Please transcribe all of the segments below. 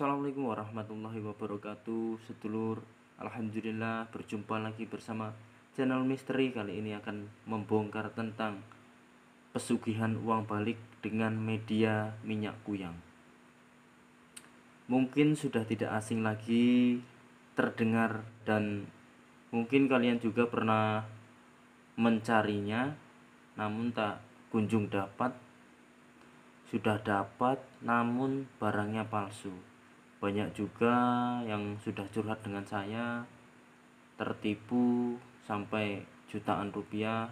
Assalamualaikum warahmatullahi wabarakatuh, sedulur. Alhamdulillah berjumpa lagi bersama channel misteri. Kali ini akan membongkar tentang pesugihan uang balik dengan media minyak kuyang. Mungkin sudah tidak asing lagi terdengar, dan mungkin kalian juga pernah mencarinya namun tak kunjung dapat. Sudah dapat namun barangnya palsu. Banyak juga yang sudah curhat dengan saya, tertipu sampai jutaan rupiah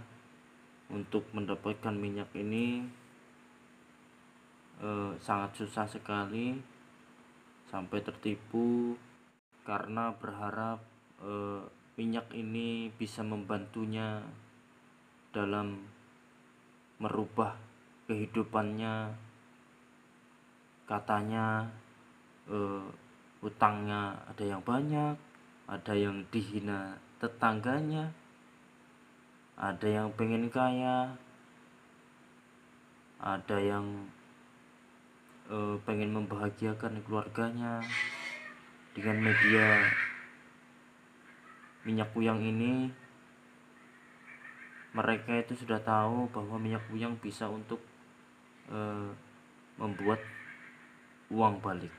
untuk mendapatkan minyak ini. Sangat susah sekali, sampai tertipu karena berharap minyak ini bisa membantunya dalam merubah kehidupannya. Katanya utangnya ada yang banyak, ada yang dihina tetangganya, ada yang pengen kaya, ada yang pengen membahagiakan keluarganya dengan media minyak kuyang ini. Mereka itu sudah tahu bahwa minyak kuyang bisa untuk membuat uang balik.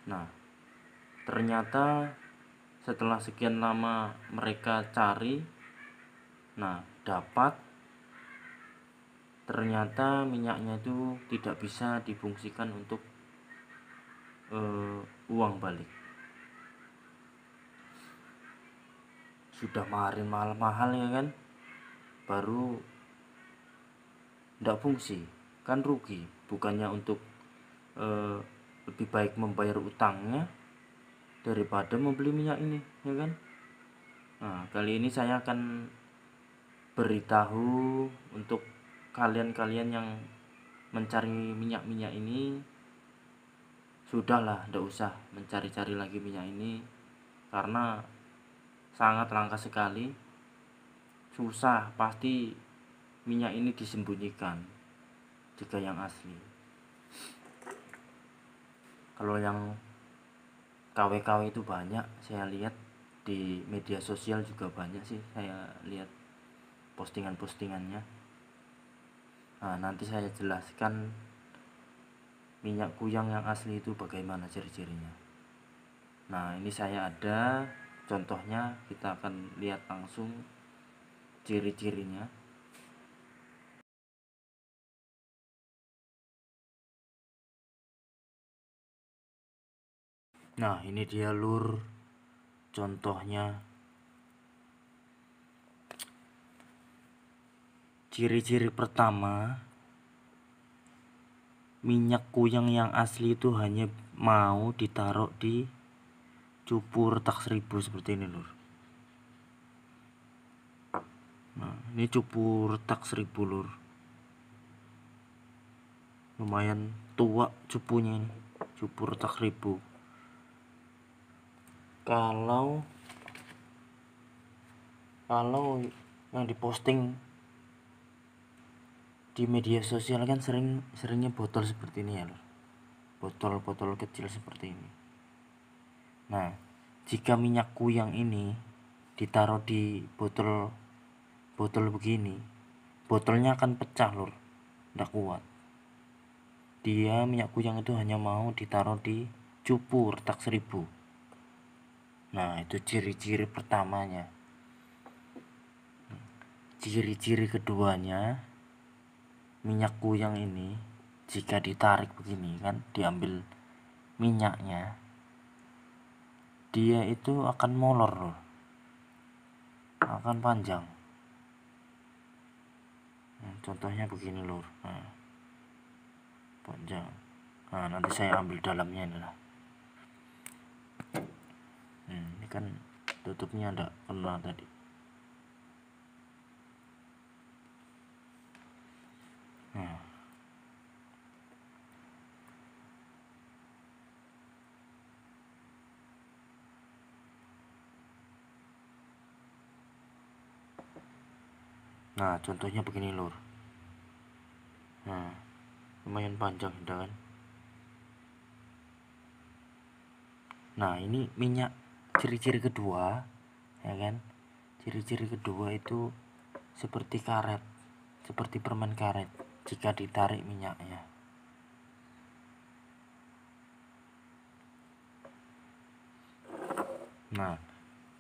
Nah, ternyata setelah sekian lama mereka cari, dapat. Ternyata minyaknya itu tidak bisa difungsikan untuk uang balik. Sudah mahal ya kan, baru tidak fungsi, kan rugi. Bukannya untuk lebih baik membayar utangnya daripada membeli minyak ini, ya kan. Nah, kali ini saya akan beritahu untuk kalian-kalian yang mencari minyak-minyak ini, sudahlah, tidak usah mencari-cari lagi minyak ini karena sangat langka sekali. Susah pasti minyak ini disembunyikan jika yang asli. Kalau yang KW-KW itu banyak, saya lihat di media sosial juga banyak sih, saya lihat postingan-postingannya. Nah, nanti saya jelaskan minyak kuyang yang asli itu bagaimana ciri-cirinya. Nah, ini saya ada contohnya, kita akan lihat langsung ciri-cirinya. Nah, ini dia lur contohnya. Ciri-ciri pertama, minyak kuyang yang asli itu hanya mau ditaruh di cupu retak 1000 seperti ini lur. Nah, ini cupu retak 1000 lur. Lumayan tua cupunya ini, cupu retak 1000. Kalau yang diposting di media sosial kan seringnya botol seperti ini ya lor, botol kecil seperti ini. Nah, jika minyak kuyang ini ditaruh di botol begini, botolnya akan pecah lor, tidak kuat. Dia minyak kuyang itu hanya mau ditaruh di cupu retak 1000. Nah, itu ciri-ciri pertamanya. Ciri-ciri keduanya, minyak kuyang ini jika ditarik begini kan, diambil minyaknya, dia itu akan molor loh, akan panjang. Nah, contohnya begini lur. Nah, panjang. Nah, nanti saya ambil dalamnya ini lah. Ini kan tutupnya ada kena tadi. Nah, contohnya begini lur. Nah, lumayan panjang kan. Nah, ini minyak ciri-ciri kedua, ya kan? Ciri-ciri kedua itu seperti karet, seperti permen karet jika ditarik minyaknya. Nah,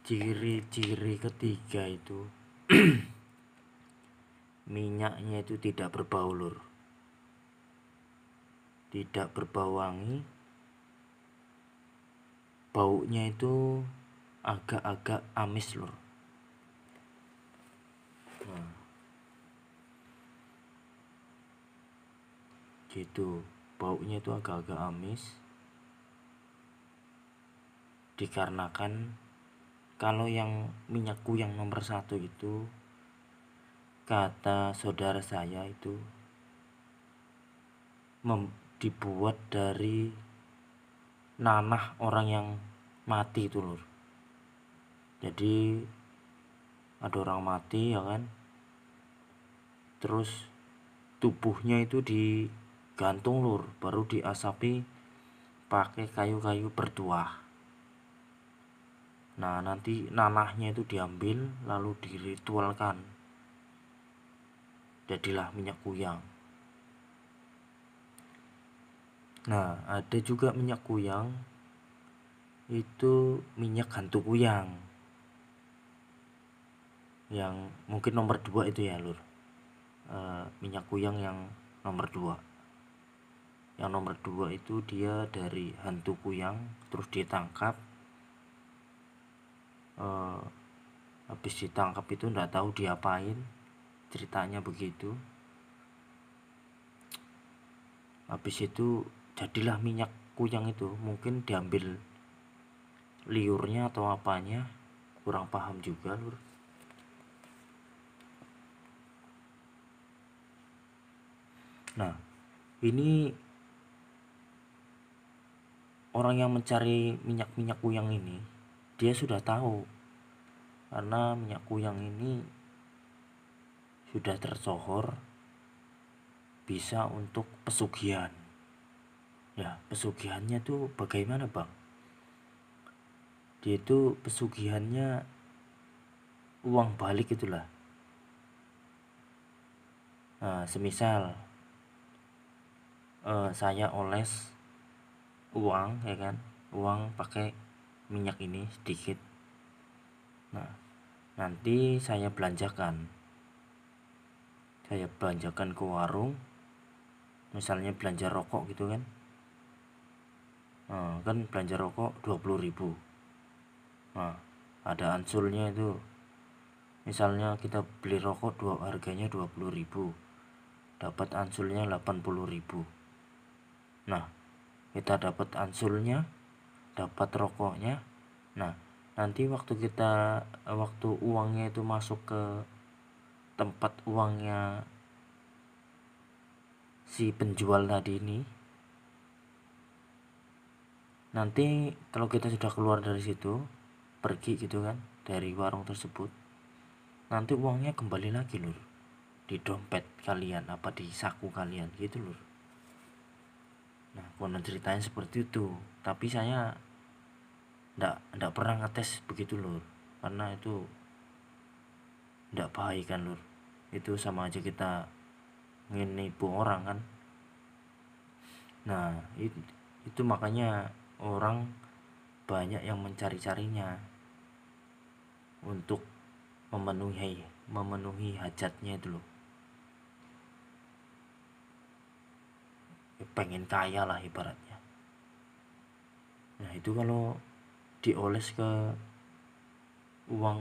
ciri-ciri ketiga itu minyaknya itu tidak berbau, lur. Tidak berbau wangi. Baunya itu agak-agak amis, lur. Nah, gitu. Baunya itu agak-agak amis. Dikarenakan kalau yang minyakku yang nomor 1 itu, kata saudara saya itu dibuat dari nanah orang yang mati itu, lur. Jadi ada orang mati, ya kan, terus tubuhnya itu digantung, lur, baru diasapi pakai kayu-kayu bertuah. Nah, nanti nanahnya itu diambil lalu diritualkan, jadilah minyak kuyang. Nah, ada juga minyak kuyang itu minyak hantu kuyang, yang mungkin nomor 2 itu ya, lur. Minyak kuyang yang nomor 2. Yang nomor 2 itu dia dari hantu kuyang, terus ditangkap. Habis ditangkap itu nggak tahu diapain, ceritanya begitu. Habis itu jadilah minyak kuyang itu, mungkin diambil liurnya atau apanya, kurang paham juga, lur. Nah, ini orang yang mencari minyak-minyak kuyang ini, dia sudah tahu, karena minyak kuyang ini sudah tersohor bisa untuk pesugihan. Ya, pesugihannya tuh bagaimana, Bang? Dia itu pesugihannya uang balik itulah. Nah, semisal saya oles uang, ya kan, uang pakai minyak ini sedikit. Nah, nanti saya belanjakan ke warung, misalnya belanja rokok gitu kan. Nah, kan belanja rokok 20.000. Nah, ada ansulnya itu, misalnya kita beli rokok harganya 20.000, dapat ansulnya 80.000. Nah, kita dapat ansulnya, dapat rokoknya. Nah, nanti waktu uangnya itu masuk ke tempat uangnya si penjual tadi ini, nanti kalau kita sudah keluar dari situ, pergi gitu kan dari warung tersebut, nanti uangnya kembali lagi, lur, di dompet kalian apa di saku kalian gitu, lur. Nah, konon ceritanya seperti itu, tapi saya ndak pernah ngetes begitu, lur, karena itu ndak baik kan, lur. Itu sama aja kita menipu orang kan. Nah, itu makanya orang banyak yang mencari-carinya untuk memenuhi hajatnya itu, loh. Pengen kaya lah ibaratnya. Nah, itu kalau dioles ke uang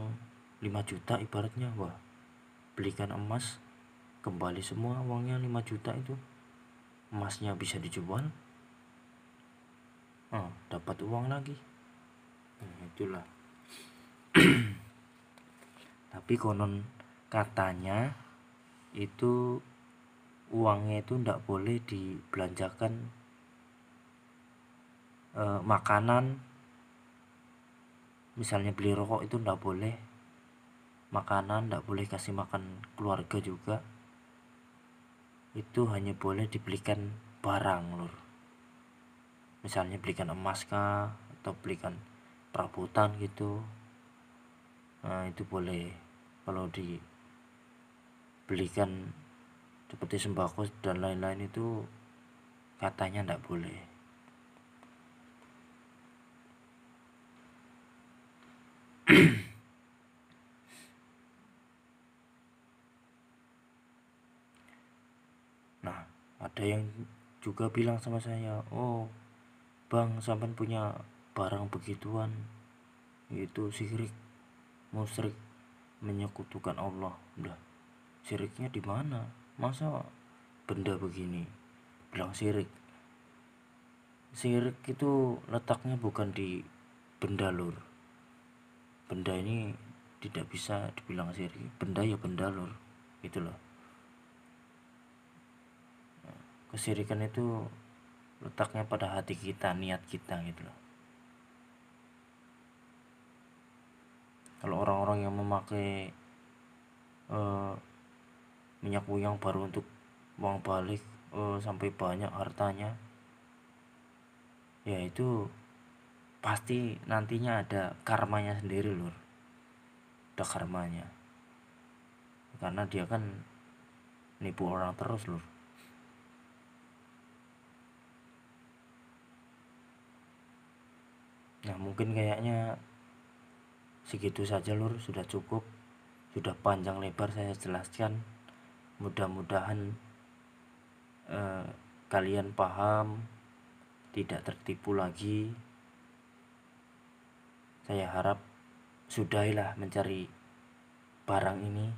5 juta ibaratnya, wah, belikan emas, kembali semua uangnya 5 juta itu. Emasnya bisa dijual, dapat uang lagi. Nah, itulah. Tapi konon katanya itu uangnya itu ndak boleh dibelanjakan makanan. Misalnya beli rokok itu ndak boleh, makanan ndak boleh kasih makan keluarga juga. Itu hanya boleh dibelikan barang, lur. Misalnya belikan emas kah, atau belikan perabotan gitu. Nah itu boleh. Kalau dibelikan seperti sembako dan lain-lain itu katanya tidak boleh. Nah ada yang juga bilang sama saya, oh bang, sampai punya barang begituan, itu syirik, musyrik, menyekutukan Allah. Udah, syiriknya di mana? Masa benda begini bilang syirik? Syirik itu letaknya bukan di benda lur. Benda ini tidak bisa dibilang syirik. Benda ya benda lur, gitu loh. Kesyirikan itu letaknya pada hati kita, niat kita gitu loh. Kalau orang-orang yang memakai minyak kuyang baru untuk uang balik, sampai banyak hartanya, ya itu pasti nantinya ada karmanya sendiri lur. Ada karmanya, karena dia kan nipu orang terus lur. Nah mungkin kayaknya segitu saja lur, sudah cukup, sudah panjang lebar saya jelaskan. Mudah-mudahan kalian paham, tidak tertipu lagi. Saya harap sudahilah mencari barang ini,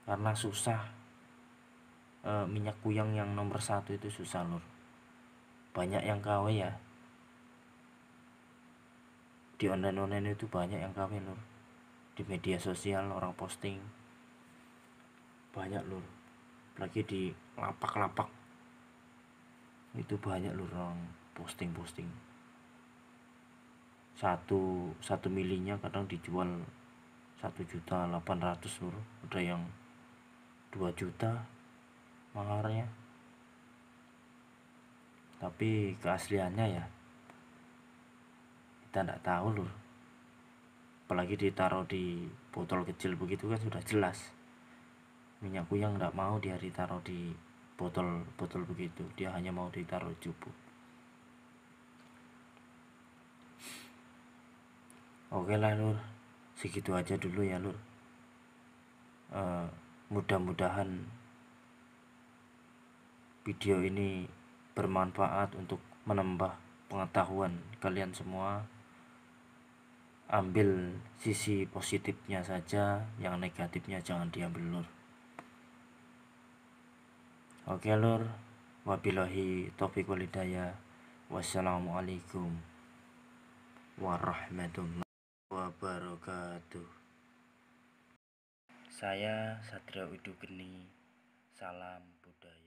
karena susah. Minyak kuyang yang nomor 1 itu susah lur. Banyak yang KW ya, di online itu banyak yang KW lur. Di media sosial orang posting banyak lur, lagi di lapak-lapak itu banyak lur orang posting satu milinya kadang dijual 1.800.000 lur. Ada yang 2 juta maharnya, tapi keasliannya ya kita tidak tahu lur. Apalagi ditaruh di botol kecil begitu kan sudah jelas minyak kuyang. Tidak mau dia ditaruh di botol begitu, dia hanya mau ditaruh cupu. Oke lah lur, segitu aja dulu ya lur. Mudah-mudahan video ini bermanfaat untuk menambah pengetahuan kalian semua. Ambil sisi positifnya saja, yang negatifnya jangan diambil lur. Oke lur, wabillahi taufiq wal hidayah. Wassalamualaikum warahmatullahi wabarakatuh. Saya Satria Widugeni, salam budaya.